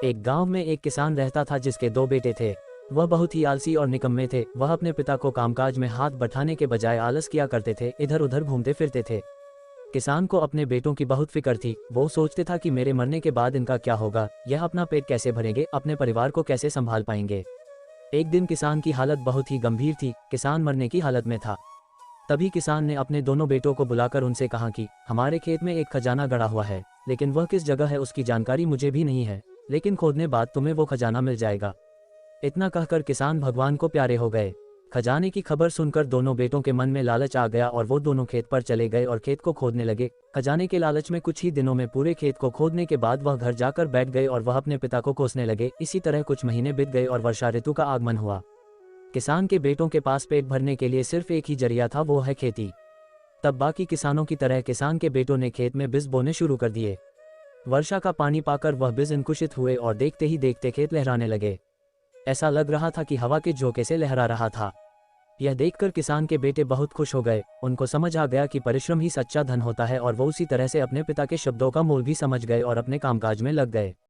एक गांव में एक किसान रहता था जिसके दो बेटे थे। वह बहुत ही आलसी और निकम्मे थे। वह अपने पिता को कामकाज में हाथ बटाने के बजाय आलस किया करते थे, इधर उधर घूमते फिरते थे। किसान को अपने बेटों की बहुत फिक्र थी। वो सोचते था कि मेरे मरने के बाद इनका क्या होगा, यह अपना पेट कैसे भरेंगे, अपने परिवार को कैसे संभाल पाएंगे। एक दिन किसान की हालत बहुत ही गंभीर थी। किसान मरने की हालत में था। तभी किसान ने अपने दोनों बेटों को बुलाकर उनसे कहा कि हमारे खेत में एक खजाना गड़ा हुआ है, लेकिन वह किस जगह है उसकी जानकारी मुझे भी नहीं है, लेकिन खोदने बाद तुम्हें वो खजाना मिल जाएगा। इतना कहकर किसान भगवान को प्यारे हो गए। खजाने की खबर सुनकर दोनों बेटों के मन में लालच आ गया और वो दोनों खेत पर चले गए और खेत को खोदने लगे। खजाने के लालच में कुछ ही दिनों में पूरे खेत को खोदने के बाद वह घर जाकर बैठ गए और वह अपने पिता को कोसने लगे। इसी तरह कुछ महीने बीत गए और वर्षा ऋतु का आगमन हुआ। किसान के बेटों के पास पेट भरने के लिए सिर्फ एक ही जरिया था, वो है खेती। तब बाकी किसानों की तरह किसान के बेटों ने खेत में बीज बोने शुरू कर दिए। वर्षा का पानी पाकर वह बीज अंकुशित हुए और देखते ही देखते खेत लहराने लगे। ऐसा लग रहा था कि हवा के झोंके से लहरा रहा था। यह देखकर किसान के बेटे बहुत खुश हो गए। उनको समझ आ गया कि परिश्रम ही सच्चा धन होता है और वो उसी तरह से अपने पिता के शब्दों का मोल भी समझ गए और अपने कामकाज में लग गए।